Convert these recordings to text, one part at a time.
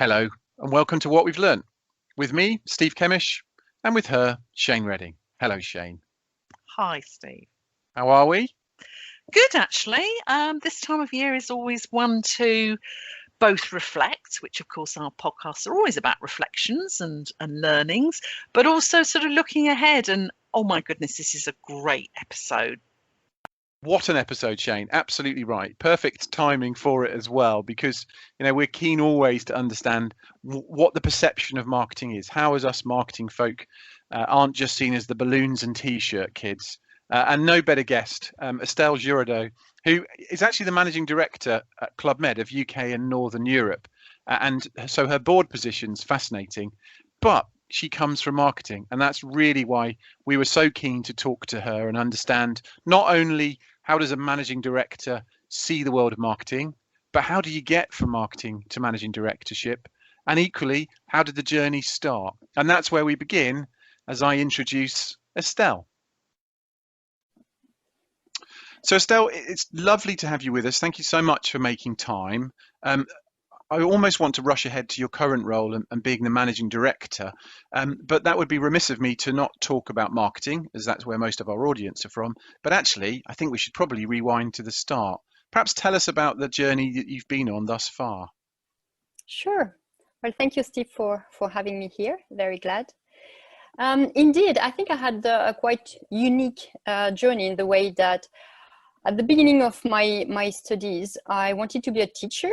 Hello, and welcome to What We've Learnt. With me, Steve Kemish, and with her, Shane Redding. Hello, Shane. Hi, Steve. How are we? Good, actually. This time of year is always one to both reflect, which of course our podcasts are always about reflections and learnings, but also sort of looking ahead. And oh my goodness, this is a great episode. What an episode, Shane. Absolutely right. Perfect timing for it as well, because we're keen always to understand what the perception of marketing is. How as us marketing folk aren't just seen as the balloons and t-shirt kids. And no better guest, Estelle Giraudeau, who is actually the managing director at Club Med of UK and Northern Europe. And so her board position's fascinating, but she comes from marketing. And that's really why we were so keen to talk to her and understand not only how does a managing director see the world of marketing, but how do you get from marketing to managing directorship? And equally, how did the journey start? And that's where we begin as I introduce Estelle. So Estelle, it's lovely to have you with us. Thank you so much for making time. I almost want to rush ahead to your current role and being the managing director, but that would be remiss of me to not talk about marketing, as that's where most of our audience are from. But actually, I think we should probably rewind to the start. Perhaps tell us about the journey that you've been on thus far. Sure. Well, thank you, Steve, for having me here. Very glad. Indeed, I think I had a quite unique journey in the way that at the beginning of my studies, I wanted to be a teacher.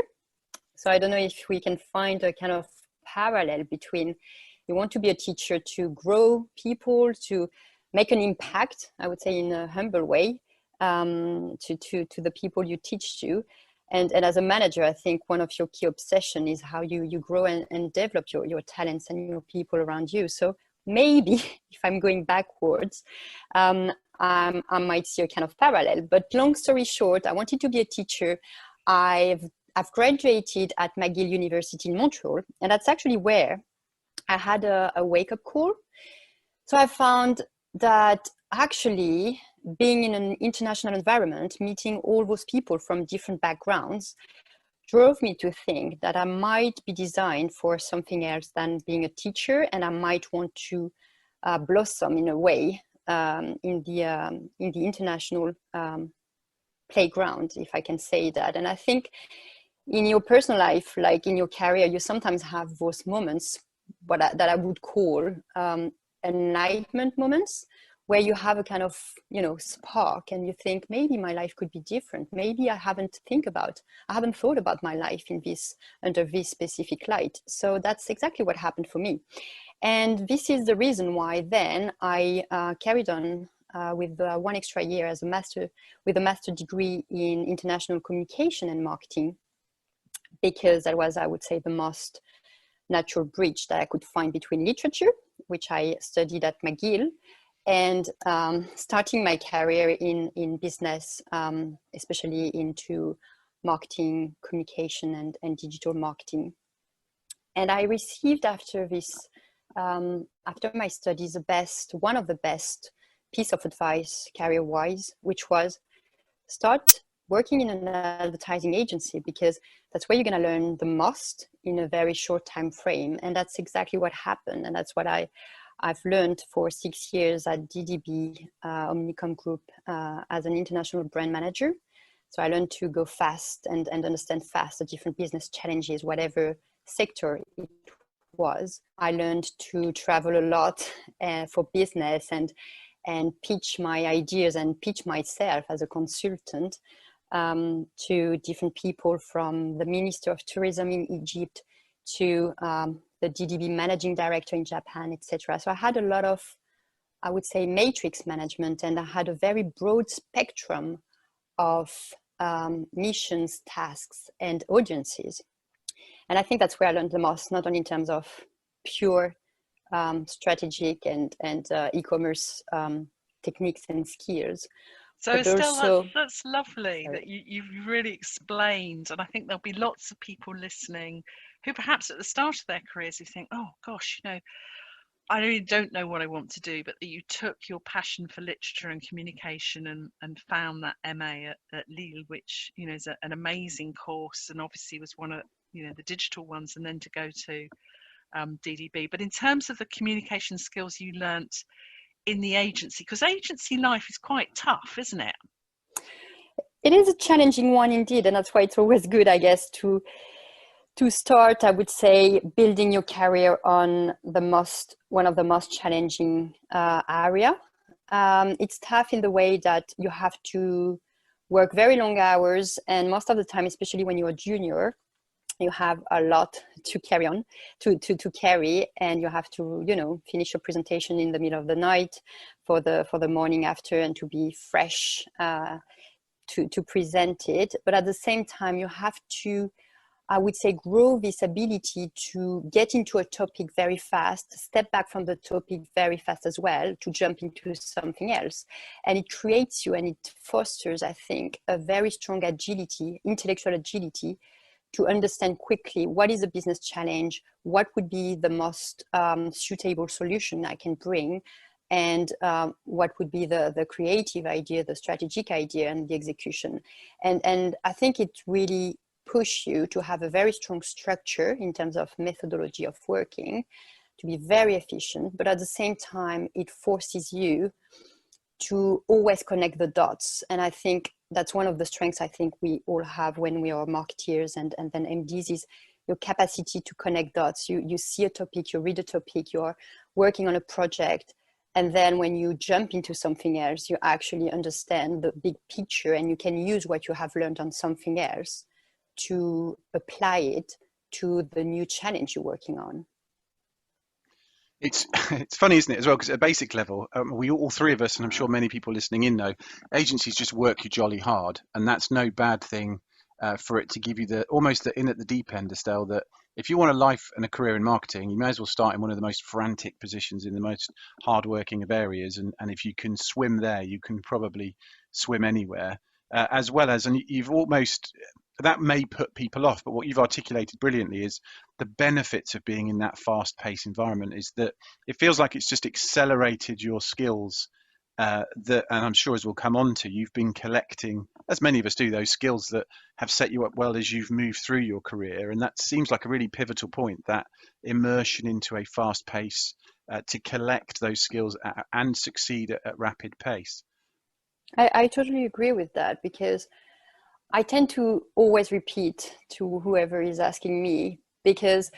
So I don't know if we can find a kind of parallel between you want to be a teacher to grow people, to make an impact, I would say in a humble way, to the people you teach to. And as a manager, I think one of your key obsession is how you grow and develop your talents and your people around you. So maybe if I'm going backwards, I might see a kind of parallel. But long story short, I wanted to be a teacher. I've graduated at McGill University in Montreal, and that's actually where I had a wake-up call. So I found that actually being in an international environment, meeting all those people from different backgrounds, drove me to think that I might be designed for something else than being a teacher, and I might want to blossom in a way in the international playground, if I can say that. And I think in your personal life, like in your career, you sometimes have those moments that I would call enlightenment moments, where you have a kind of spark, and you think maybe my life could be different. Maybe I haven't thought about my life under this specific light. So that's exactly what happened for me, and this is the reason why then I carried on with 1 extra year as a master degree in international communication and marketing, because that was, I would say, the most natural bridge that I could find between literature, which I studied at McGill, and starting my career in business, especially into marketing, communication, and digital marketing. And I received after my studies, one of the best piece of advice career-wise, which was start working in an advertising agency, because that's where you're going to learn the most in a very short time frame. And that's exactly what happened. And that's what I've learned for 6 years at DDB Omnicom Group as an international brand manager. So I learned to go fast and understand fast the different business challenges, whatever sector it was. I learned to travel a lot for business and pitch my ideas and pitch myself as a consultant to different people, from the Minister of Tourism in Egypt to the DDB Managing Director in Japan, etc. So I had a lot of, I would say, matrix management, and I had a very broad spectrum of missions, tasks, and audiences. And I think that's where I learned the most, not only in terms of pure strategic and e-commerce techniques and skills. So Estelle, that's lovely that you've really explained, and I think there'll be lots of people listening who perhaps at the start of their careers who think, oh gosh, I really don't know what I want to do, but that you took your passion for literature and communication and found that MA at Lille, which is an amazing course, and obviously was one of the digital ones, and then to go to DDB. But in terms of the communication skills you learnt in the agency, because agency life is quite tough, isn't it? It is a challenging one indeed, and that's why it's always good, I guess, to start, I would say, building your career on one of the most challenging area. It's tough in the way that you have to work very long hours, and most of the time, especially when you're a junior, you have a lot to carry on, to carry, and you have to, finish your presentation in the middle of the night for the morning after, and to be fresh to present it. But at the same time, you have to, I would say, grow this ability to get into a topic very fast, step back from the topic very fast as well, to jump into something else. And it creates you, and it fosters, I think, a very strong agility, intellectual agility, to understand quickly what is a business challenge, what would be the most suitable solution I can bring, and what would be the creative idea, the strategic idea, and the execution. And I think it really push you to have a very strong structure in terms of methodology of working, to be very efficient, but at the same time, it forces you to always connect the dots. And I think that's one of the strengths I think we all have when we are marketeers and then MDs, is your capacity to connect dots. You see a topic, you read a topic, you're working on a project, and then when you jump into something else, you actually understand the big picture, and you can use what you have learned on something else to apply it to the new challenge you're working on. It's funny, isn't it, as well, because at a basic level, we all three of us, and I'm sure many people listening in know, agencies just work you jolly hard, and that's no bad thing for it to give you almost the in at the deep end, Estelle, that if you want a life and a career in marketing, you may as well start in one of the most frantic positions in the most hardworking of areas, and if you can swim there, you can probably swim anywhere, as well as, and you've almost, that may put people off, but what you've articulated brilliantly is the benefits of being in that fast-paced environment is that it feels like it's just accelerated your skills and I'm sure, as we'll come on to, you've been collecting, as many of us do, those skills that have set you up well as you've moved through your career. And that seems like a really pivotal point, that immersion into a fast pace to collect those skills and succeed at rapid pace. I totally agree with that, because I tend to always repeat to whoever is asking me, because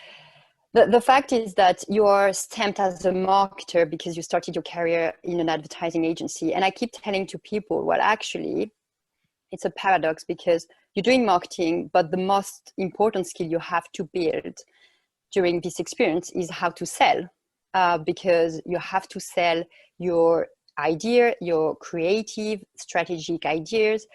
the fact is that you are stamped as a marketer because you started your career in an advertising agency. And I keep telling to people, well, actually, it's a paradox, because you're doing marketing, but the most important skill you have to build during this experience is how to sell, because you have to sell your idea, your creative, strategic ideas,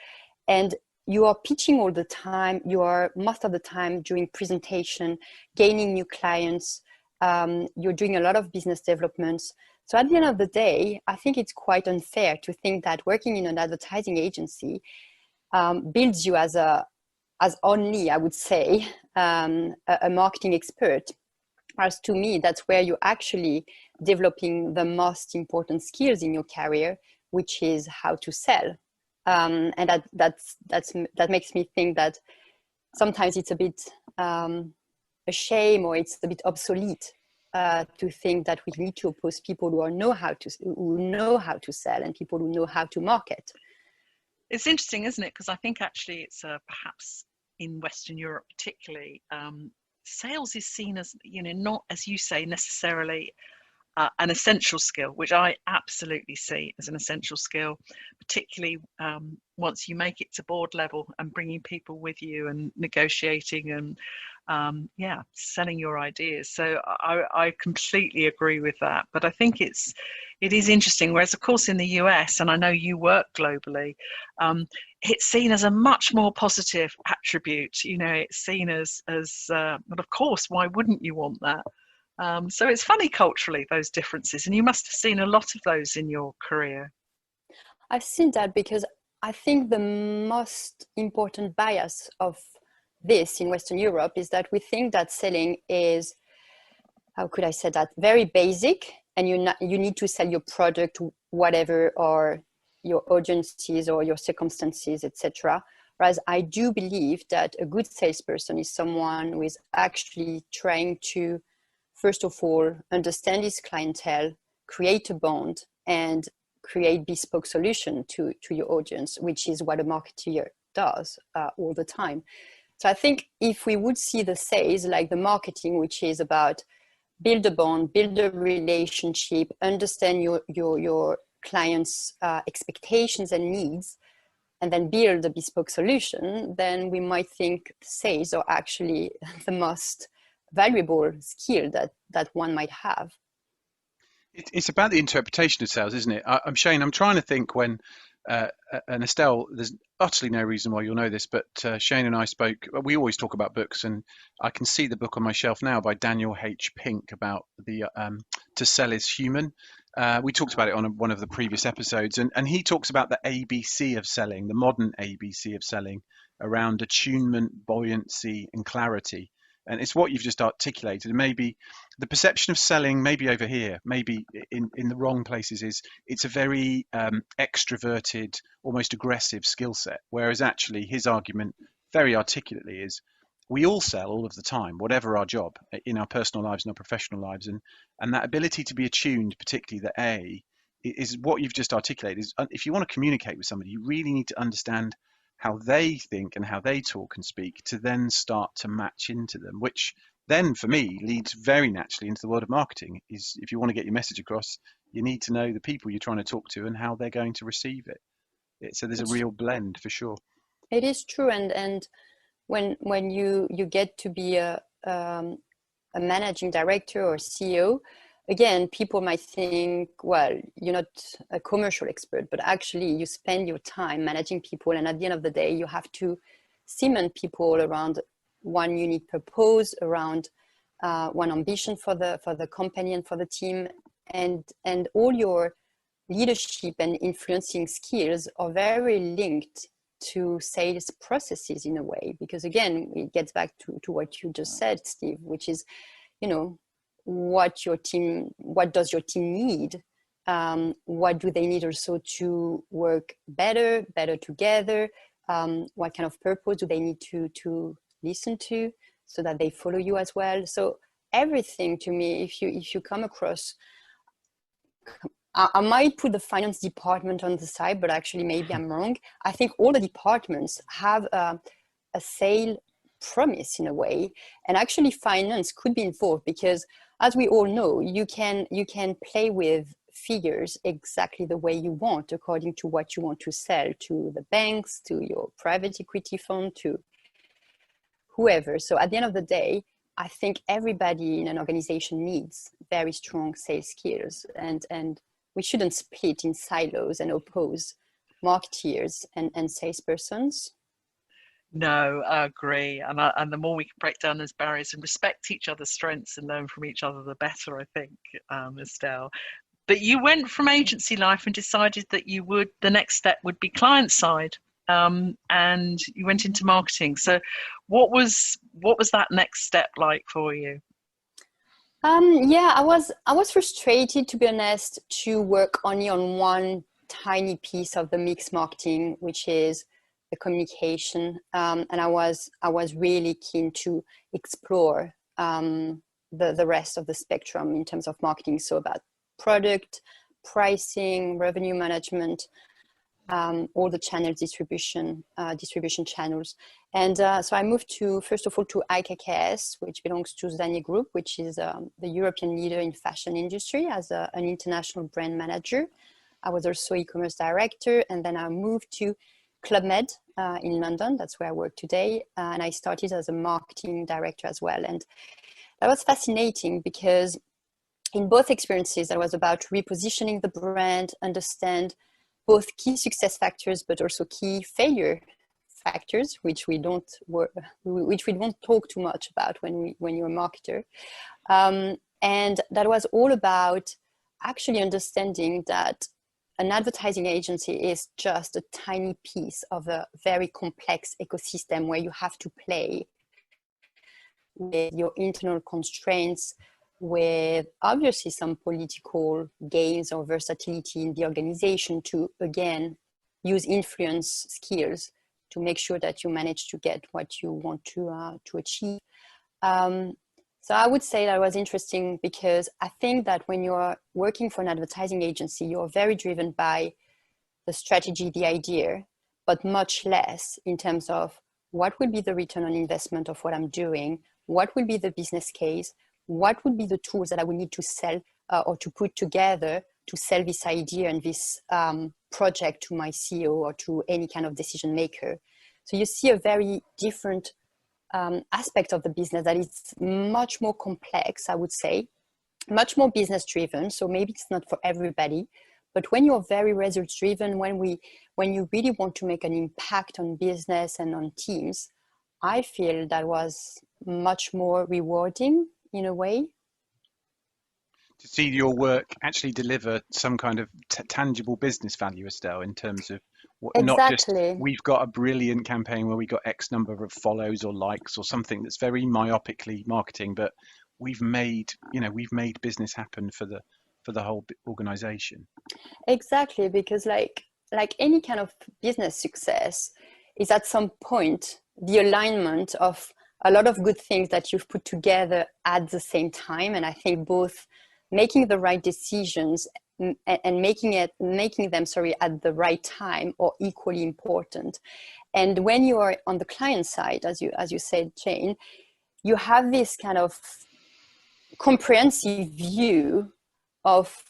and you are pitching all the time. You are most of the time doing presentation, gaining new clients. You're doing a lot of business developments. So at the end of the day, I think it's quite unfair to think that working in an advertising agency builds you as only, I would say, a marketing expert. As to me, that's where you're actually developing the most important skills in your career, which is how to sell. And that makes me think that sometimes it's a bit a shame, or it's a bit obsolete to think that we need to oppose people who know how to sell, and people who know how to market. It's interesting, isn't it? Because I think actually it's perhaps in Western Europe particularly, sales is seen as, not, as you say, necessarily an essential skill, which I absolutely see as an essential skill, particularly once you make it to board level and bringing people with you and negotiating and selling your ideas. So I completely agree with that. But I think it is interesting. Whereas, of course, in the US, and I know you work globally, it's seen as a much more positive attribute. It's seen as but of course, why wouldn't you want that? So it's funny culturally, those differences, and you must have seen a lot of those in your career. I've seen that, because I think the most important bias of this in Western Europe is that we think that selling is, how could I say that, very basic, and you need to sell your product, whatever, or your audiences or your circumstances, etc. Whereas I do believe that a good salesperson is someone who is actually trying to, first of all, understand his clientele, create a bond, and create bespoke solution to your audience, which is what a marketer does all the time. So I think if we would see the sales like the marketing, which is about build a bond, build a relationship, understand your clients' expectations and needs, and then build a bespoke solution, then we might think sales are actually the most valuable skill that one might have. It's about the interpretation of sales, isn't it? I'm Shane. I'm trying to think when, and Estelle, there's utterly no reason why you'll know this, but Shane and I spoke. We always talk about books, and I can see the book on my shelf now by Daniel H. Pink about the To Sell is Human. We talked about it on one of the previous episodes, and he talks about the ABC of selling, the modern ABC of selling, around attunement, buoyancy, and clarity. And it's what you've just articulated. And maybe the perception of selling, maybe over here, maybe in the wrong places, is it's a very extroverted, almost aggressive skill set. Whereas actually his argument very articulately is we all sell all of the time, whatever our job, in our personal lives and our professional lives. And that ability to be attuned, particularly the A, is what you've just articulated. Is if you want to communicate with somebody, you really need to understand how they think and how they talk and speak to then start to match into them, which then for me leads very naturally into the world of marketing. Is if you want to get your message across, you need to know the people you're trying to talk to and how they're going to receive it. So there's a real blend for sure. It is true. And when you get to be a managing director or CEO, again, people might think, well, you're not a commercial expert, but actually you spend your time managing people. And at the end of the day, you have to cement people around one unique purpose, around one ambition for the company and for the team. And all your leadership and influencing skills are very linked to sales processes in a way, because again, it gets back to what you just said, Steve, which is, what does your team need? What do they need also to work better together? What kind of purpose do they need to listen to so that they follow you as well? So everything, to me, if you come across, I might put the finance department on the side, but actually maybe I'm wrong. I think all the departments have a sale promise in a way, and actually finance could be involved, because as we all know, you can play with figures exactly the way you want, according to what you want to sell to the banks, to your private equity fund, to whoever. So at the end of the day, I think everybody in an organization needs very strong sales skills, and we shouldn't split in silos and oppose marketeers and salespersons. No, I agree. And the more we can break down those barriers and respect each other's strengths and learn from each other, the better, I think, Estelle. But you went from agency life and decided that the next step would be client side, and you went into marketing. So what was that next step like for you? Yeah, I was frustrated, to be honest, to work only on one tiny piece of the mix marketing, which is the communication, and I was really keen to explore the rest of the spectrum in terms of marketing. So about product, pricing, revenue management, all the channel distribution channels. And so I moved first of all to IKKS, which belongs to Zanier Group, which is the European leader in fashion industry, as an international brand manager. I was also e-commerce director, and then I moved to Club Med in London. That's where I work today. And I started as a marketing director as well. And that was fascinating, because in both experiences, I was about repositioning the brand, understand both key success factors, but also key failure factors, which we don't talk too much about when you're a marketer. And that was all about actually understanding that an advertising agency is just a tiny piece of a very complex ecosystem where you have to play with your internal constraints, with obviously some political gains or versatility in the organization to, again, use influence skills to make sure that you manage to get what you want to achieve. So I would say that was interesting because I think that when you're working for an advertising agency, you're very driven by the strategy, the idea, but much less in terms of what will be the return on investment of what I'm doing, what will be the business case, what would be the tools that I would need to sell or to put together to sell this idea and this project to my CEO or to any kind of decision maker. So you see a very different aspect of the business that is much more complex, I would say, much more business driven. So maybe it's not for everybody, but when you're very result driven, when you really want to make an impact on business and on teams, I feel that was much more rewarding in a way. To see your work actually deliver some kind of tangible business value, Estelle, in terms of not just we've got a brilliant campaign where we got X number of follows or likes or something that's very myopically marketing, but we've made business happen for the whole organization. Exactly, because like any kind of business success is at some point the alignment of a lot of good things that you've put together at the same time. And I think both making the right decisions and making them at the right time are equally important. And when you are on the client side, as you said, Jane, you have this kind of comprehensive view of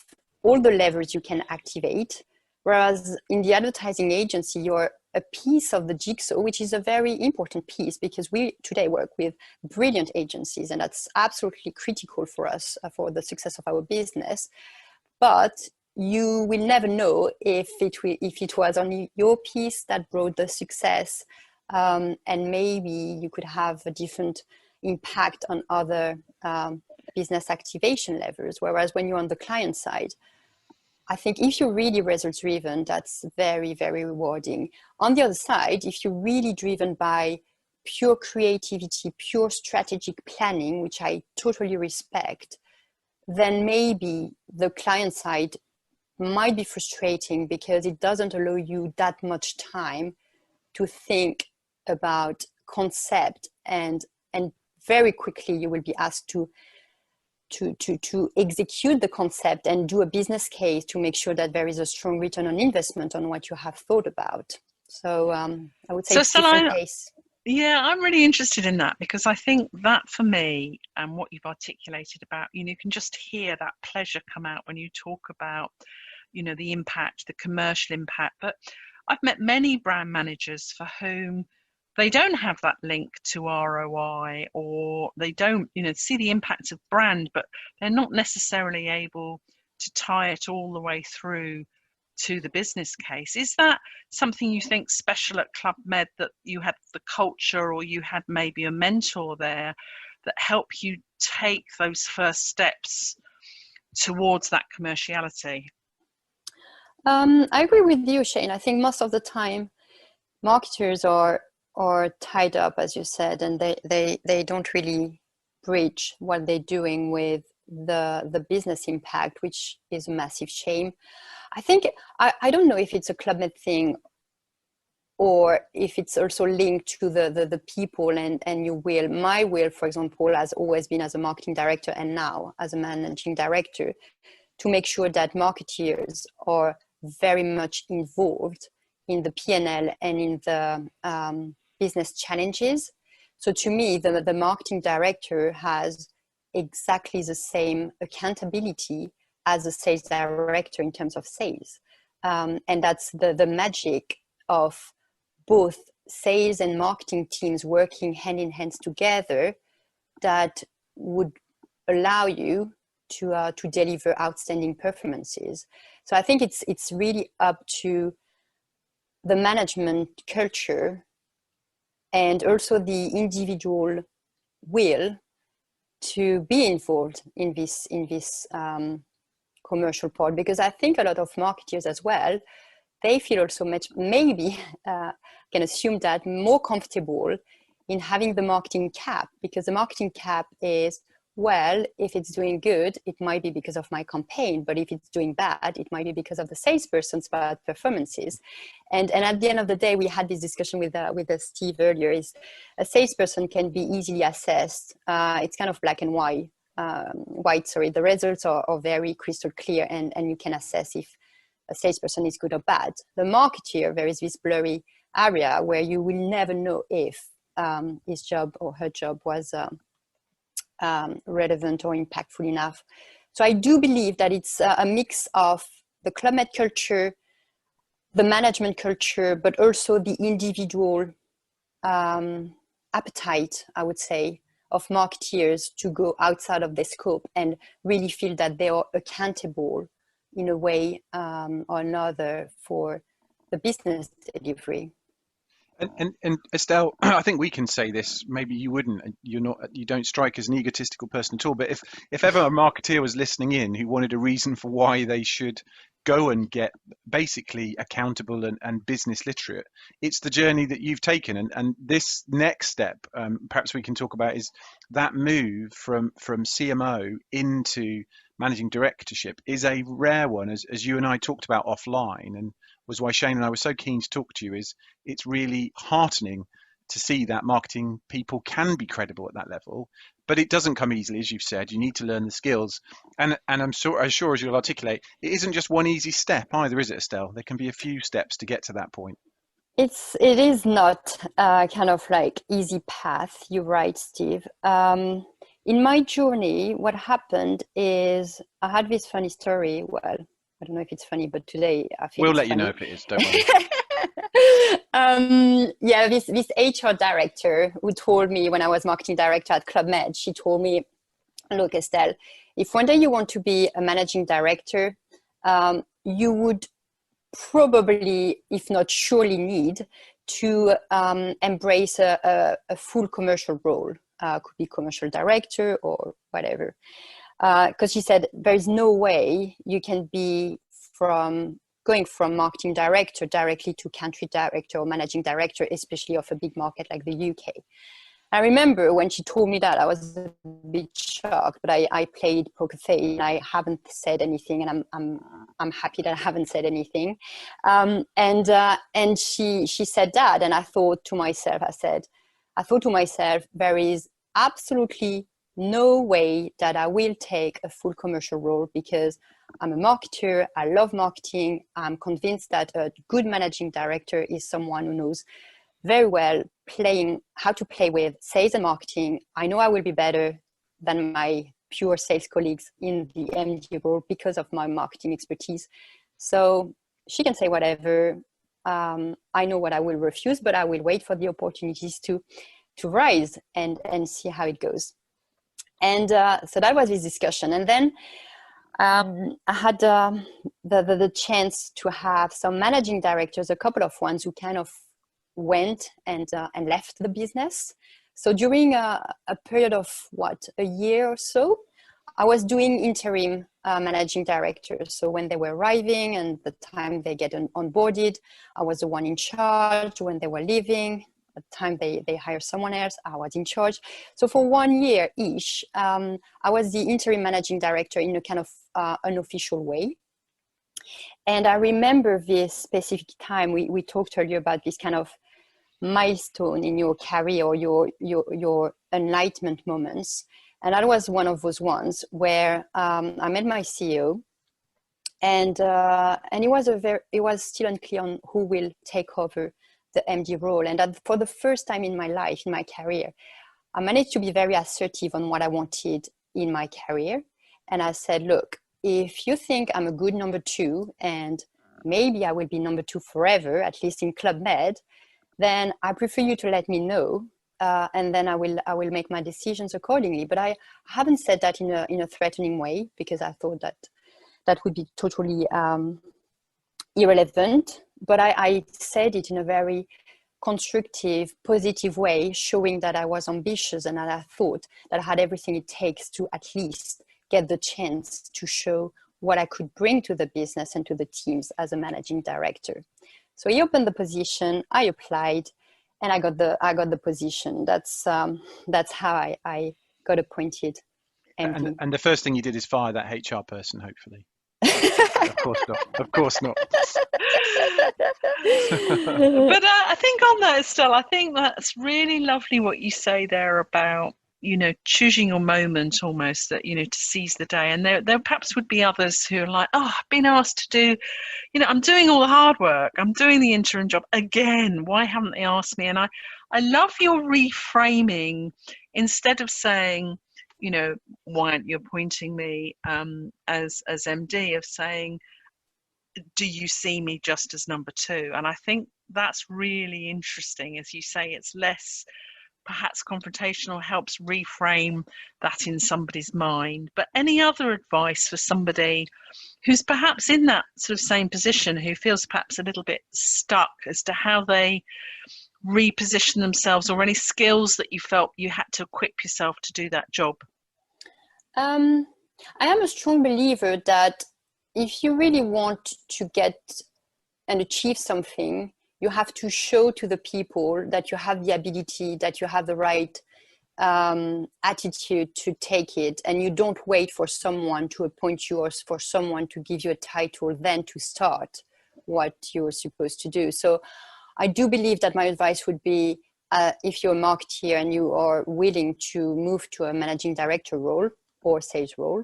all the levers you can activate, whereas in the advertising agency, you're a piece of the jigsaw, which is a very important piece because we today work with brilliant agencies, and that's absolutely critical for us for the success of our business. But you will never know if it was only your piece that brought the success, and maybe you could have a different impact on other business activation levels. Whereas when you're on the client side, I think if you're really results driven, that's very, very rewarding. On the other side, if you're really driven by pure creativity, pure strategic planning, which I totally respect, then maybe the client side might be frustrating because it doesn't allow you that much time to think about concept, and very quickly you will be asked to execute the concept and do a business case to make sure that there is a strong return on investment on what you have thought about. So I would say it's different pace. Yeah, I'm really interested in that because I think that for me and what you've articulated about, you can just hear that pleasure come out when you talk about, the impact, the commercial impact. But I've met many brand managers for whom they don't have that link to ROI, or they don't, see the impact of brand, but they're not necessarily able to tie it all the way through to the business case. Is that something you think special at Club Med, that you had the culture, or you had maybe a mentor there that helped you take those first steps towards that commerciality? I agree with you, Shane. I think most of the time marketers are tied up, as you said, and they don't really bridge what they're doing with the business impact, which is a massive shame. I think I don't know if it's a Club Med thing or if it's also linked to the people and your will. My will, for example, has always been as a marketing director and now as a managing director to make sure that marketeers are very much involved in the P&L and in the business challenges. So to me, the marketing director has exactly the same accountability as a sales director in terms of sales. And that's the magic of both sales and marketing teams working hand in hand together that would allow you to deliver outstanding performances. So I think it's really up to the management culture and also the individual will to be involved in this commercial part, because I think a lot of marketers as well, they feel also maybe can assume that more comfortable in having the marketing cap, because the marketing cap is well, if it's doing good, it might be because of my campaign, but if it's doing bad, it might be because of the salesperson's bad performances. And at the end of the day, we had this discussion with Steve earlier, is a salesperson can be easily assessed. It's kind of black and white. The results are very crystal clear, and you can assess if a salesperson is good or bad. The marketeer, there is this blurry area where you will never know if his job or her job was relevant or impactful enough. So I do believe that it's a mix of the Club Med culture, the management culture, but also the individual appetite, I would say, of marketeers to go outside of their scope and really feel that they are accountable in a way or another for the business delivery. And Estelle, I think we can say this. Maybe you wouldn't. You don't strike as an egotistical person at all. But if ever a marketeer was listening in who wanted a reason for why they should go and get basically accountable and business literate, it's the journey that you've taken. And this next step, perhaps we can talk about, is that move from CMO into managing directorship is a rare one, as you and I talked about offline, and was why Shane and I were so keen to talk to you. Is it's really heartening to see that marketing people can be credible at that level, but it doesn't come easily, as you've said. You need to learn the skills, and I'm sure as you'll articulate, it isn't just one easy step either, is it, Estelle? There can be a few steps to get to that point. It is not kind of like easy path. You're right, Steve. In my journey, what happened is I had this funny story. Well, I don't know if it's funny, but today I feel we'll it's let funny. You know if it is. Don't worry. This HR director who told me when I was marketing director at Club Med, she told me, look, Estelle, if one day you want to be a managing director, you would probably, if not surely, need to embrace a full commercial role. Could be commercial director or whatever. Because she said there is no way you can be going from marketing director directly to country director or managing director, especially of a big market like the UK. I remember when she told me that, I was a bit shocked, but I played poker face and I haven't said anything, and I'm happy that I haven't said anything. And she said that, and I thought to myself, there is absolutely no way that I will take a full commercial role, because I'm a marketer. I love marketing. I'm convinced that a good managing director is someone who knows very well how to play with sales and marketing. I know I will be better than my pure sales colleagues in the MD role because of my marketing expertise. So she can say whatever. I know what I will refuse, but I will wait for the opportunities to rise and see how it goes. And so that was this discussion. And then I had the chance to have some managing directors, a couple of ones who kind of went and left the business. So during a period of a year or so, I was doing interim managing directors. So when they were arriving and the time they get onboarded, I was the one in charge. When they were leaving, at the time they hire someone else, I was in charge. So for 1 year-ish, I was the interim managing director in a kind of unofficial way. And I remember this specific time, we talked earlier about this kind of milestone in your career or your enlightenment moments. And that was one of those ones where I met my CEO, and it was still unclear on who will take over the MD role. And for the first time in my life, in my career, I managed to be very assertive on what I wanted in my career. And I said, look, if you think I'm a good number 2, and maybe I will be number 2 forever, at least in Club Med, then I prefer you to let me know, and then I will make my decisions accordingly. But I haven't said that in a threatening way, because I thought that would be totally irrelevant. But I said it in a very constructive, positive way, showing that I was ambitious and that I thought that I had everything it takes to at least get the chance to show what I could bring to the business and to the teams as a managing director. So he opened the position, I applied, and I got the position. That's how I got appointed. MD. And the first thing you did is fire that HR person, hopefully. Of course not. Of course not. But I think on that, Estelle, I think that's really lovely what you say there about, you know, choosing your moment almost, that, you know, to seize the day. And there perhaps would be others who are like, oh, I've been asked to do, you know, I'm doing all the hard work. I'm doing the interim job again. Why haven't they asked me? And I love your reframing. Instead of saying, you know, why aren't you appointing me as MD, of saying, do you see me just as number two? And I think that's really interesting. As you say, it's less perhaps confrontational, helps reframe that in somebody's mind. But any other advice for somebody who's perhaps in that sort of same position, who feels perhaps a little bit stuck as to how they reposition themselves, or any skills that you felt you had to equip yourself to do that job? I am a strong believer that if you really want to get and achieve something, you have to show to the people that you have the ability, that you have the right attitude to take it, and you don't wait for someone to appoint you or for someone to give you a title then to start what you're supposed to do. So I do believe that my advice would be, if you're a marketeer and you are willing to move to a managing director role or sales role,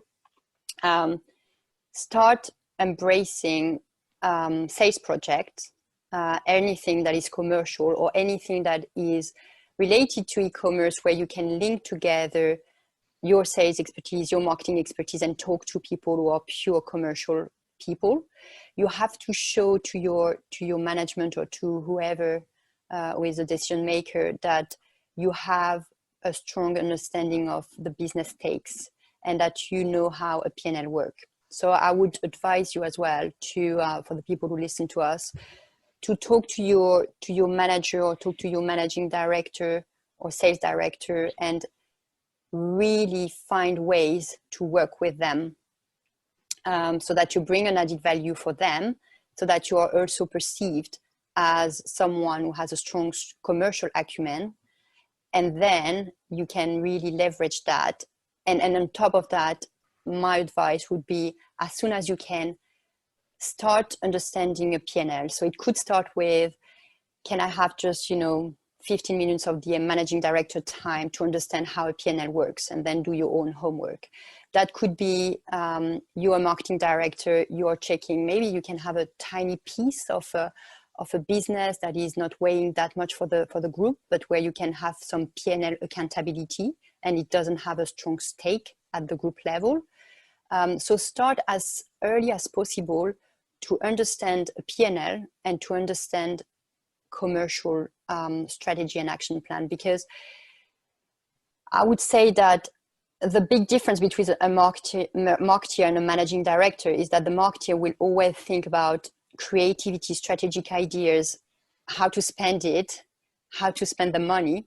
start embracing sales projects, anything that is commercial or anything that is related to e-commerce, where you can link together your sales expertise, your marketing expertise, and talk to people who are pure commercial people. You have to show to your management or to whoever who is a decision maker that you have a strong understanding of the business stakes and that you know how a P&L work. So I would advise you as well to, for the people who listen to us, to talk to your manager or talk to your managing director or sales director and really find ways to work with them, so that you bring an added value for them, so that you are also perceived as someone who has a strong commercial acumen. And then you can really leverage that. And on top of that, my advice would be, as soon as you can, start understanding a P&L. So it could start with, can I have just, 15 minutes of the managing director time to understand how a P&L works, and then do your own homework. That could be, you're a marketing director, you're checking, maybe you can have a tiny piece of a business that is not weighing that much for the group, but where you can have some P&L accountability and it doesn't have a strong stake at the group level. So start as early as possible to understand a P&L and to understand commercial strategy and action plan, because I would say that the big difference between a marketeer and a managing director is that the marketeer will always think about creativity, strategic ideas, how to spend it, how to spend the money,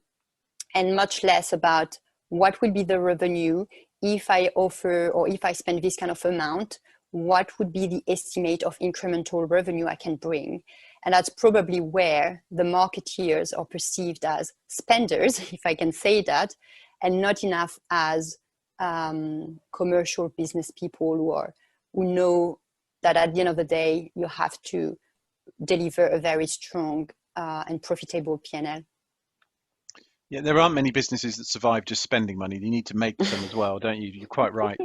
and much less about what will be the revenue if I offer, or if I spend this kind of amount, what would be the estimate of incremental revenue I can bring. And that's probably where the marketeers are perceived as spenders, if I can say that, and not enough as commercial business people who know that at the end of the day, you have to deliver a very strong and profitable P&L. Yeah, there aren't many businesses that survive just spending money. You need to make some as well, don't you? You're quite right.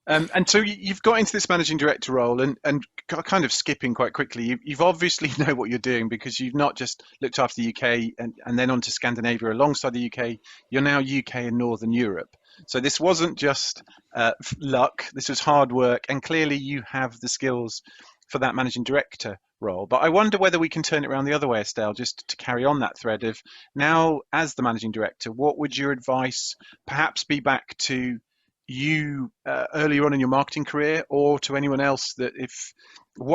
And so you've got into this managing director role, and kind of skipping quite quickly, you've obviously know what you're doing, because you've not just looked after the UK and then on to Scandinavia alongside the UK. You're now UK and Northern Europe. So this wasn't just luck, this was hard work, and clearly you have the skills for that managing director role. But I wonder whether we can turn it around the other way, Estelle, just to carry on that thread of, now as the managing director, what would your advice perhaps be back to you earlier on in your marketing career, or to anyone else that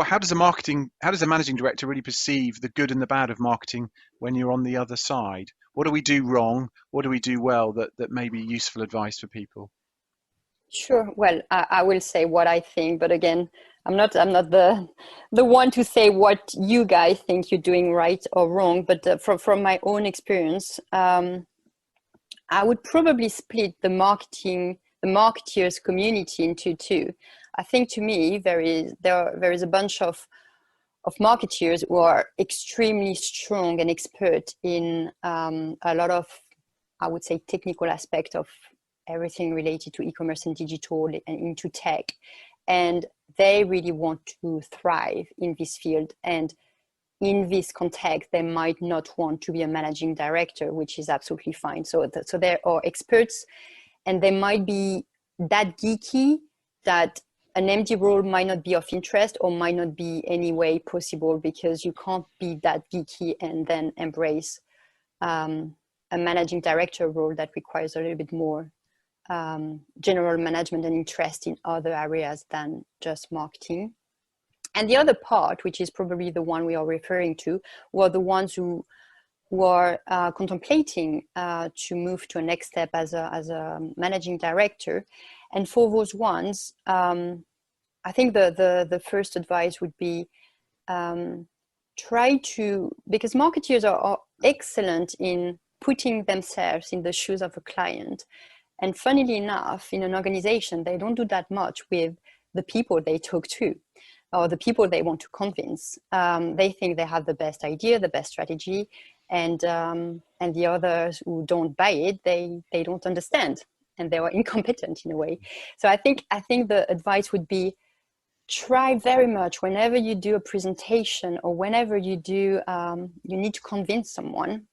how does a managing director really perceive the good and the bad of marketing when you're on the other side? What do we do wrong? What do we do well that may be useful advice for people? Sure. Well, I will say what I think, but again, I'm not the one to say what you guys think you're doing right or wrong. But from my own experience, I would probably split the marketing the marketeers community into two. I think to me there is a bunch of marketeers who are extremely strong and expert in a lot of, I would say, technical aspect of everything related to e-commerce and digital and into tech, and they really want to thrive in this field. And in this context, they might not want to be a managing director, which is absolutely fine. So there are experts, and they might be that geeky that an MD role might not be of interest or might not be any way possible, because you can't be that geeky and then embrace a managing director role that requires a little bit more general management and interest in other areas than just marketing. And the other part, which is probably the one we are referring to, were the ones who are contemplating to move to a next step as a managing director. And for those ones, I think the first advice would be try to, because marketeers are excellent in putting themselves in the shoes of a client. And funnily enough, in an organization, they don't do that much with the people they talk to or the people they want to convince. They think they have the best idea, the best strategy, and the others who don't buy it, they don't understand, and they are incompetent in a way. So I think the advice would be, try very much whenever you do a presentation or whenever you do you need to convince someone,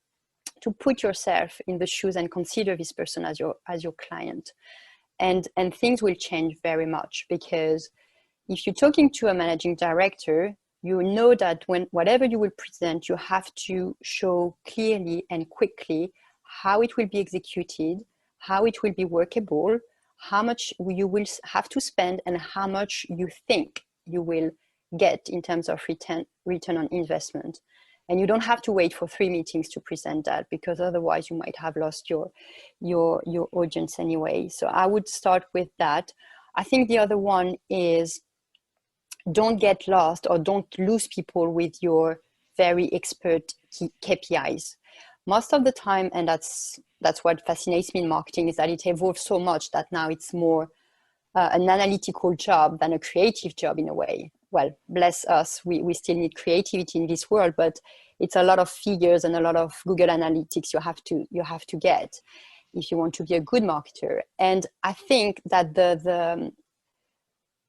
to put yourself in the shoes and consider this person as your client, and things will change very much. Because if you're talking to a managing director, you know that whatever you will present, you have to show clearly and quickly how it will be executed, how it will be workable, how much you will have to spend, and how much you think you will get in terms of return on investment. And you don't have to wait for 3 meetings to present that, because otherwise you might have lost your audience anyway. So I would start with that. I think the other one is, don't get lost or don't lose people with your very expert KPIs. Most of the time, and that's what fascinates me in marketing, is that it evolves so much that now it's more an analytical job than a creative job in a way. Well, bless us, we still need creativity in this world, but it's a lot of figures and a lot of Google Analytics you have to get if you want to be a good marketer. And I think that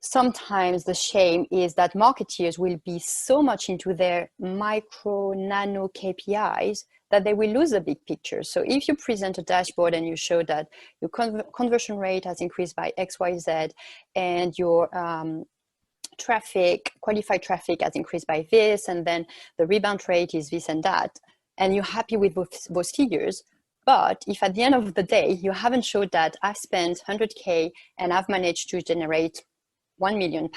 sometimes the shame is that marketeers will be so much into their micro, nano KPIs that they will lose the big picture. So if you present a dashboard and you show that your conversion rate has increased by XYZ, and your qualified traffic has increased by this, and then the rebound rate is this and that, and you're happy with those figures. But if at the end of the day, you haven't showed that I've spent 100K and I've managed to generate £1 million,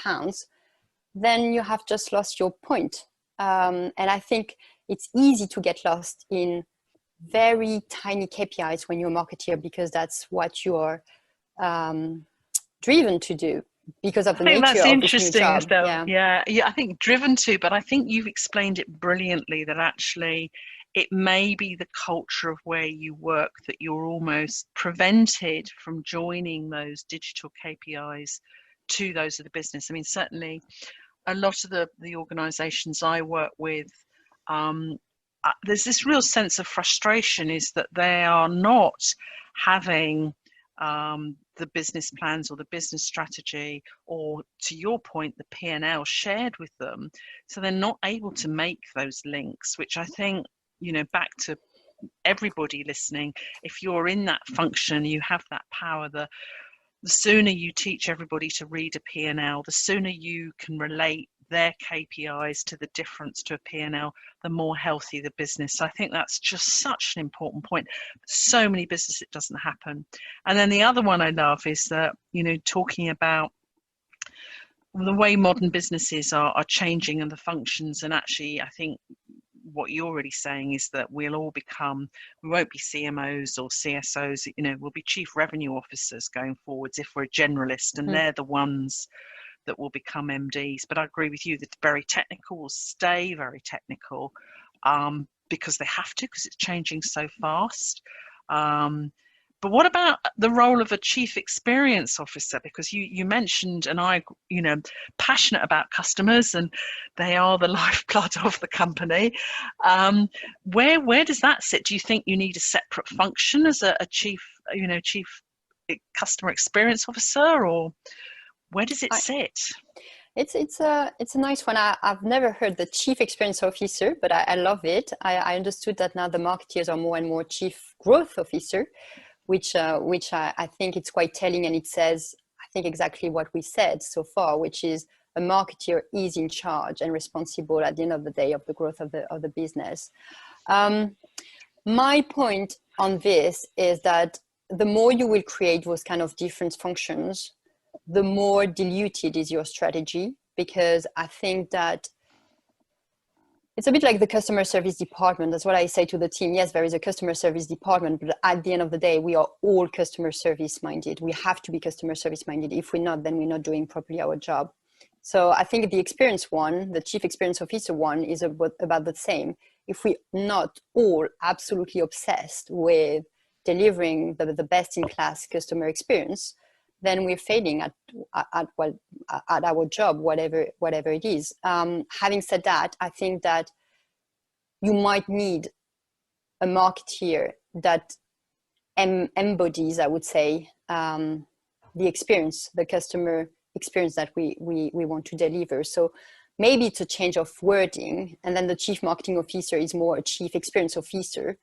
then you have just lost your point. And I think it's easy to get lost in very tiny KPIs when you're a marketeer, because that's what you are driven to do because of the nature of this new job. I think that's interesting, Estelle. Yeah, I think driven to, but I think you've explained it brilliantly, that actually it may be the culture of where you work that you're almost prevented from joining those digital KPIs to those of the business. I mean, certainly a lot of the organizations I work with, there's this real sense of frustration, is that they are not having the business plans or the business strategy, or to your point, the P&L shared with them. So they're not able to make those links, which I think, back to everybody listening, if you're in that function, you have that power. The sooner you teach everybody to read a P&L, the sooner you can relate their KPIs to the difference to a P&L, the more healthy the business. So I think that's just such an important point. So many businesses, it doesn't happen. And then the other one I love is that, talking about the way modern businesses are changing and the functions. And actually, I think what you're really saying is that we won't be CMOs or CSOs, we'll be chief revenue officers going forwards if we're a generalist, and they're the ones that will become MDs. But I agree with you that very technical will stay very technical, because they have to, because it's changing so fast. But what about the role of a chief experience officer? Because you mentioned, and I, passionate about customers, and they are the lifeblood of the company. Where does that sit? Do you think you need a separate function as a chief customer experience officer, or where does it sit? It's a nice one. I've never heard the chief experience officer, but I love it. I understood that now the marketeers are more and more chief growth officer, which I think it's quite telling, and it says, I think, exactly what we said so far, which is a marketeer is in charge and responsible at the end of the day of the growth of the business. My point on this is that the more you will create those kind of different functions, the more diluted is your strategy, because I think that it's a bit like the customer service department. That's what I say to the team. Yes, there is a customer service department, but at the end of the day, we are all customer service minded. We have to be customer service minded. If we're not, then we're not doing properly our job. So I think the experience one, the chief experience officer one, is about the same. If we're not all absolutely obsessed with delivering the best in class customer experience, then we're failing at our job, whatever it is. Having said that, I think that you might need a marketeer that embodies, I would say, the experience, the customer experience that we want to deliver. So maybe it's a change of wording, and then the chief marketing officer is more a chief experience officer,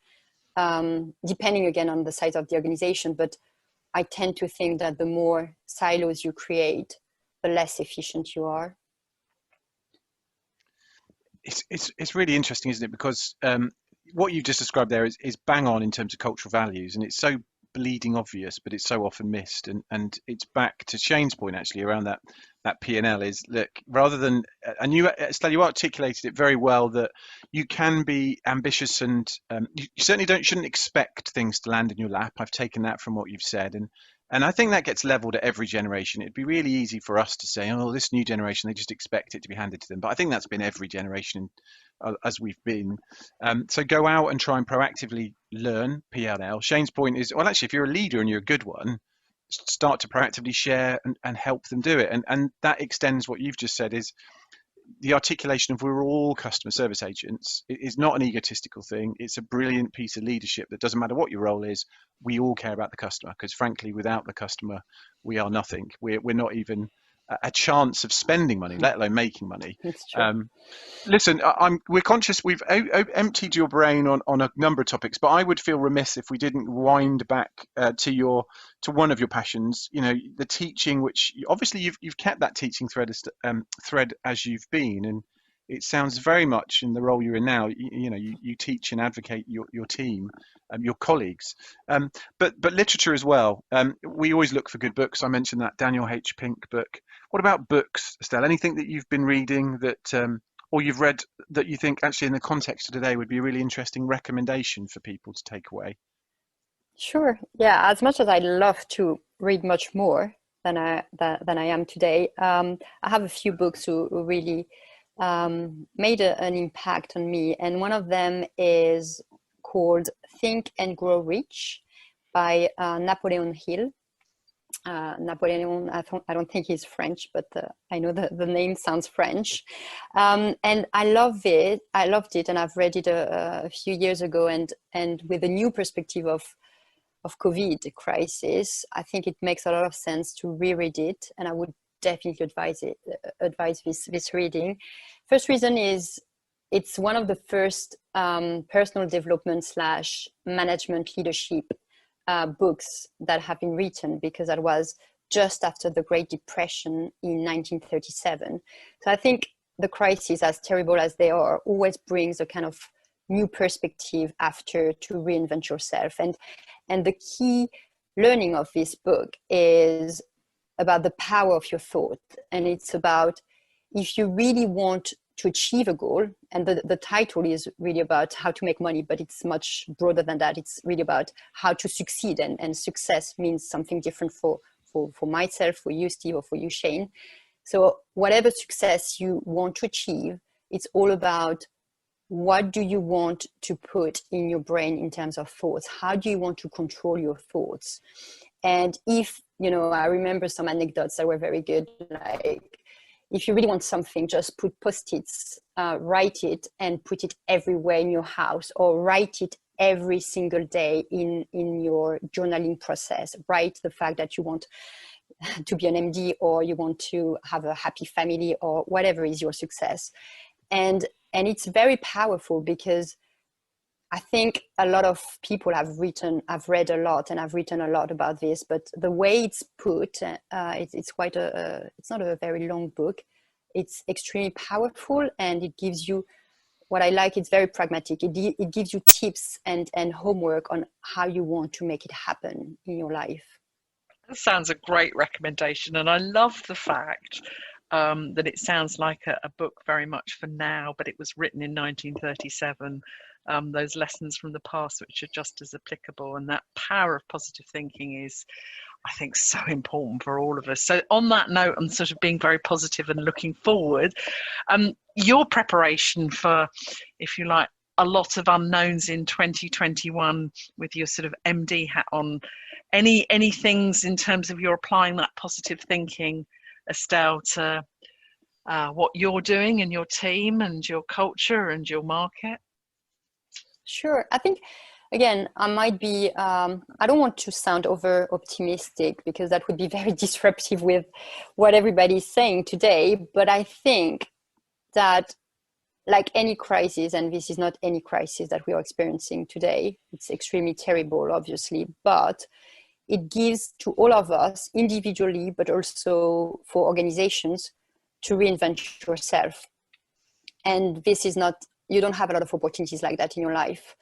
depending again on the size of the organization. But I tend to think that the more silos you create, the less efficient you are. It's really interesting, isn't it? Because what you just described there is bang on in terms of cultural values, and it's so bleeding obvious, but it's so often missed. And it's back to Shane's point actually around that P&L is, look, rather than, and you, Estelle, you articulated it very well, that you can be ambitious, and you certainly shouldn't expect things to land in your lap. I've taken that from what you've said, and I think that gets leveled at every generation. It'd be really easy for us to say, oh, this new generation, they just expect it to be handed to them. But I think that's been every generation as we've been. So go out and try and proactively learn P&L. Shane's point is, well, actually, if you're a leader and you're a good one, start to proactively share and help them do it. And that extends what you've just said, is the articulation of we're all customer service agents. It is not an egotistical thing. It's a brilliant piece of leadership that doesn't matter what your role is. We all care about the customer, because frankly, without the customer, we are nothing. We're not even a chance of spending money, let alone making money. That's true. Listen, we're conscious we've emptied your brain on a number of topics, but I would feel remiss if we didn't wind back to one of your passions. You know, the teaching, which obviously you've kept that teaching thread as you've been, and it sounds very much in the role you're in now. You teach and advocate your team, your colleagues, but literature as well. We always look for good books. I mentioned that Daniel H. Pink book. What about books, Estelle? Anything that you've been reading that, or you've read that you think actually in the context of today would be a really interesting recommendation for people to take away? Sure. Yeah. As much as I love to read much more than I am today, I have a few books who really made an impact on me, and one of them is called Think and Grow Rich by Napoleon Hill. Napoleon, I don't think he's French, but I know the name sounds French. And I loved it, and I've read it a few years ago, and with a new perspective of COVID crisis, I think it makes a lot of sense to reread it, and I would definitely advise this reading. First reason is it's one of the first personal development / management leadership books that have been written, because that was just after the Great Depression in 1937. So I think the crises, as terrible as they are, always brings a kind of new perspective after to reinvent yourself. And the key learning of this book is about the power of your thought. And it's about, if you really want to achieve a goal, and the title is really about how to make money, but it's much broader than that. It's really about how to succeed, and success means something different for myself, for you, Steve, or for you, Shane. So whatever success you want to achieve, it's all about what do you want to put in your brain in terms of thoughts? How do you want to control your thoughts? And if, I remember some anecdotes that were very good, like if you really want something, just put post-its, write it and put it everywhere in your house, or write it every single day in your journaling process. Write the fact that you want to be an MD, or you want to have a happy family, or whatever is your success. And it's very powerful, because I think a lot of people I've read a lot, and I've written a lot about this, but the way it's put, it's quite it's not a very long book. It's extremely powerful, and it gives you, what I like, it's very pragmatic. It gives you tips and homework on how you want to make it happen in your life. That sounds a great recommendation. And I love the fact that it sounds like a book very much for now, but it was written in 1937. Those lessons from the past, which are just as applicable, and that power of positive thinking is, I think, so important for all of us. So on that note, I'm sort of being very positive and looking forward. Your preparation for, if you like, a lot of unknowns in 2021 with your sort of MD hat on, any things in terms of your applying that positive thinking, Estelle, to what you're doing and your team and your culture and your market? Sure. I think, again, I might be, I don't want to sound over optimistic, because that would be very disruptive with what everybody is saying today. But I think that, like any crisis, and this is not any crisis that we are experiencing today, it's extremely terrible, obviously, but it gives to all of us individually, but also for organizations, to reinvent yourself. And this is not, you don't have a lot of opportunities like that in your life.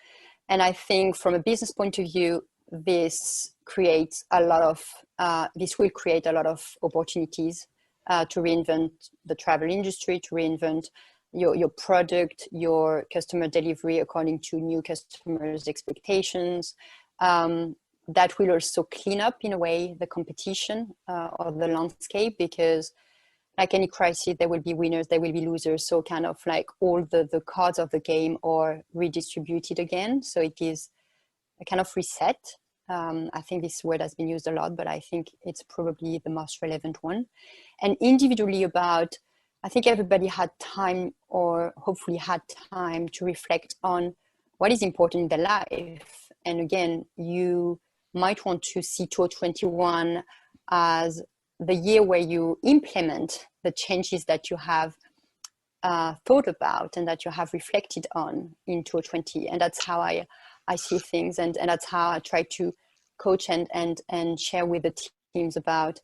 And I think from a business point of view, this will create a lot of opportunities to reinvent the travel industry, to reinvent your product, your customer delivery according to new customers' expectations. That will also clean up, in a way, the competition or the landscape, because like any crisis, there will be winners, there will be losers. So kind of like all the cards of the game are redistributed again. So it gives a kind of reset. I think this word has been used a lot, but I think it's probably the most relevant one. And individually I think everybody had time, or hopefully had time, to reflect on what is important in their life. And again, you might want to see 2021 as the year where you implement the changes that you have thought about and that you have reflected on in 2020. And that's how I see things. And that's how I try to coach and share with the teams about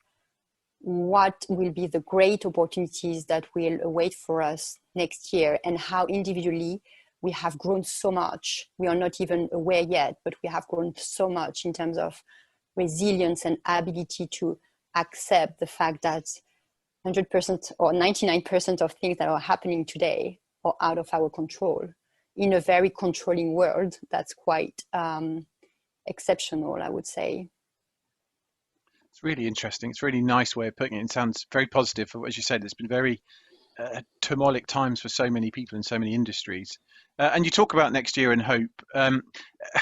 what will be the great opportunities that will await for us next year, and how individually we have grown so much. We are not even aware yet, but we have grown so much in terms of resilience and ability to accept the fact that 100% or 99% of things that are happening today are out of our control in a very controlling world. That's quite exceptional, I would say. It's really interesting. It's a really nice way of putting it. It sounds very positive. As you said, it's been very turmoilic times for so many people in so many industries. And you talk about next year and hope.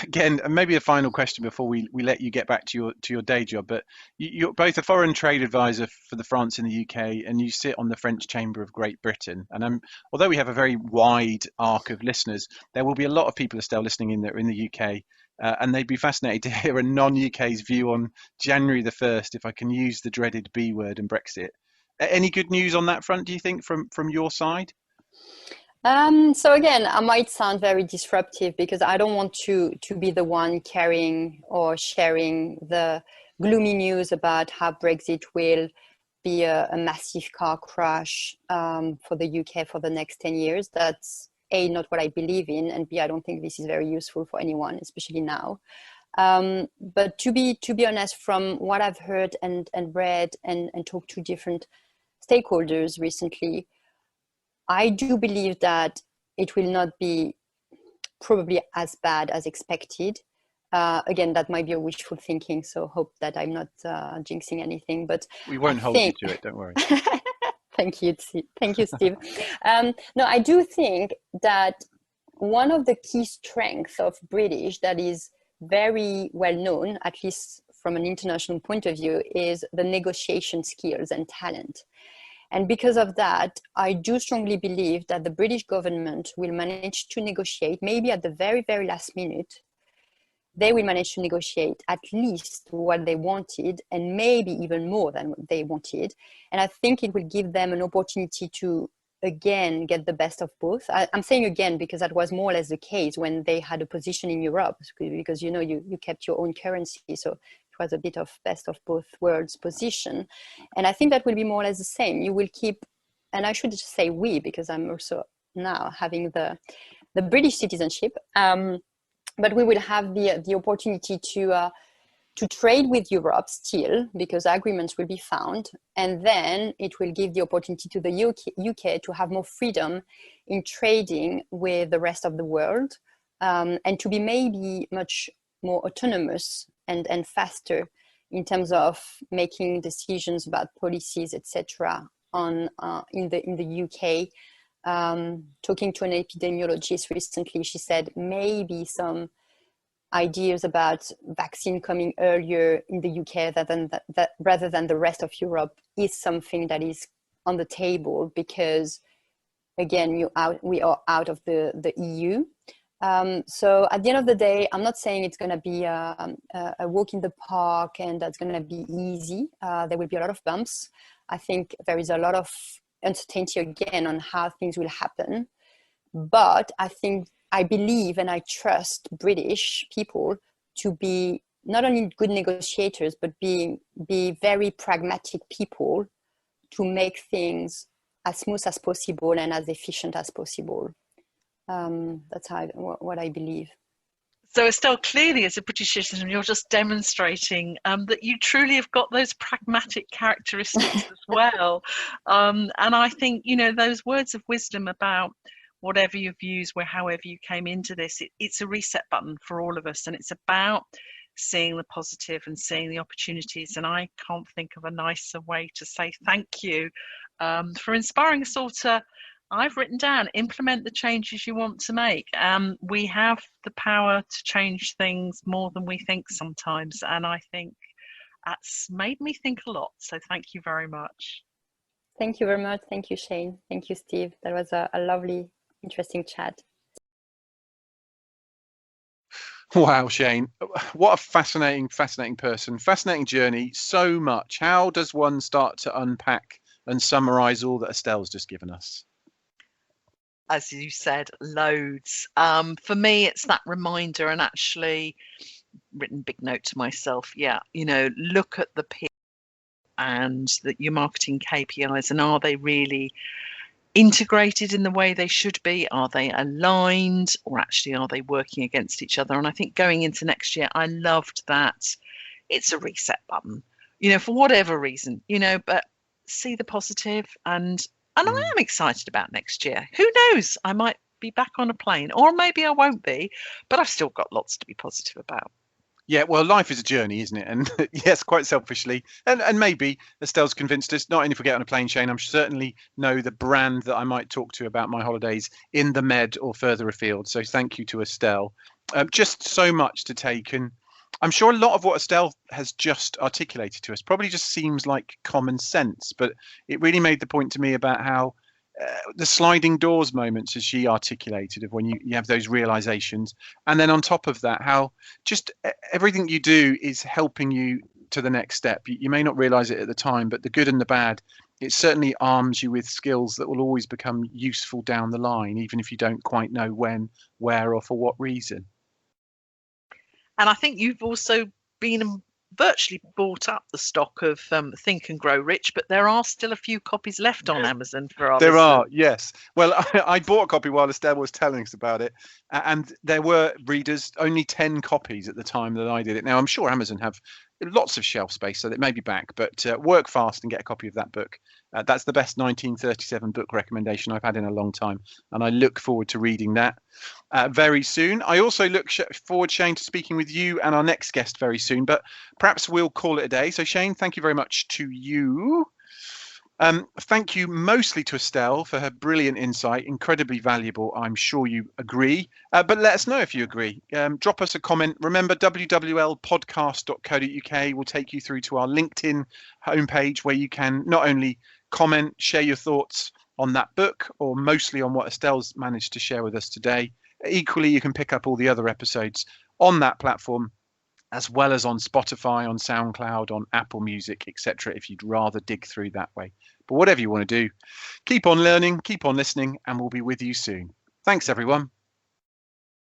Again, maybe a final question before we let you get back to your day job. But you're both a foreign trade advisor for the France and the UK, and you sit on the French Chamber of Great Britain. And although we have a very wide arc of listeners, there will be a lot of people still listening in that are in the UK. And they'd be fascinated to hear a non-UK's view on January the 1st, if I can use the dreaded B word, and Brexit. Any good news on that front, do you think, from your side? So again, I might sound very disruptive, because I don't want to be the one carrying or sharing the gloomy news about how Brexit will be a massive car crash for the UK for the next 10 years. That's A, not what I believe in, and B, I don't think this is very useful for anyone, especially now. But to be honest, from what I've heard and read and talked to different stakeholders recently, I do believe that it will not be probably as bad as expected. Again, that might be a wishful thinking, so hope that I'm not jinxing anything. But we won't hold you to it, don't worry. Thank you, Steve. No, I do think that one of the key strengths of British that is very well known, at least from an international point of view, is the negotiation skills and talent. And because of that, I do strongly believe that the British government will manage to negotiate, maybe at the very, very last minute, they will manage to negotiate at least what they wanted and maybe even more than what they wanted. And I think it will give them an opportunity to, again, get the best of both. I'm saying again because that was more or less the case when they had a position in Europe, because you kept your own currency. So it was a bit of best of both worlds position. And I think that will be more or less the same. You will keep, and I should just say we, because I'm also now having the British citizenship. But we will have the opportunity to trade with Europe still, because agreements will be found. And then it will give the opportunity to the UK to have more freedom in trading with the rest of the world, and to be maybe much more autonomous and faster in terms of making decisions about policies, etc. in the UK. Talking to an epidemiologist recently, she said maybe some ideas about vaccine coming earlier in the UK rather than the rest of Europe is something that is on the table, because again, we are out of the EU. So at the end of the day, I'm not saying it's going to be a walk in the park and that's going to be easy. There will be a lot of bumps. I think there is a lot of uncertainty again on how things will happen. But I believe and I trust British people to be not only good negotiators, but be very pragmatic people to make things as smooth as possible and as efficient as possible. That's what I believe. So Estelle, clearly as a British citizen, you're just demonstrating that you truly have got those pragmatic characteristics as well. And I think, those words of wisdom about whatever your views were, however you came into this, it's a reset button for all of us. And it's about seeing the positive and seeing the opportunities. And I can't think of a nicer way to say thank you for inspiring us all to, I've written down, implement the changes you want to make. We have the power to change things more than we think sometimes. And I think that's made me think a lot. So thank you very much. Thank you very much. Thank you, Shane. Thank you, Steve. That was a lovely, interesting chat. Wow, Shane, what a fascinating person, fascinating journey, so much. How does one start to unpack and summarize all that Estelle's just given us? As you said, loads. For me, it's that reminder, and actually written big note to myself. Yeah, look at the P and your marketing KPIs, and are they really integrated in the way they should be? Are they aligned, or actually are they working against each other? And I think going into next year, I loved that it's a reset button, for whatever reason, but see the positive, and I am excited about next year. Who knows? I might be back on a plane, or maybe I won't be, but I've still got lots to be positive about. Yeah, well, life is a journey, isn't it? And yes, quite selfishly, and maybe Estelle's convinced us, not only if we get on a plane, Shane, I'm certainly know the brand that I might talk to about my holidays in the Med or further afield. So thank you to Estelle. Just so much to take, and I'm sure a lot of what Estelle has just articulated to us probably just seems like common sense, but it really made the point to me about how the sliding doors moments, as she articulated, of when you have those realizations, and then on top of that, how just everything you do is helping you to the next step. You may not realize it at the time, but the good and the bad, it certainly arms you with skills that will always become useful down the line, even if you don't quite know when, where, or for what reason. And I think you've also been virtually bought up the stock of Think and Grow Rich, but there are still a few copies left on Amazon for our listeners. Are, yes. Well, I bought a copy while Estelle was telling us about it, and there were readers, only 10 copies at the time that I did it. Now, I'm sure Amazon have lots of shelf space, so it may be back, but work fast and get a copy of that book. That's the best 1937 book recommendation I've had in a long time, and I look forward to reading that very soon. I also look forward, Shane, to speaking with you and our next guest very soon, but perhaps we'll call it a day. So, Shane, thank you very much to you. Thank you mostly to Estelle for her brilliant insight, incredibly valuable. I'm sure you agree, but let us know if you agree. Drop us a comment. Remember, www.podcast.co.uk will take you through to our LinkedIn homepage where you can not only comment, share your thoughts on that book, or mostly on what Estelle's managed to share with us today. Equally, you can pick up all the other episodes on that platform, as well as on Spotify, on SoundCloud, on Apple Music, etc., if you'd rather dig through that way. But whatever you want to do, keep on learning, keep on listening, and we'll be with you soon. Thanks, everyone.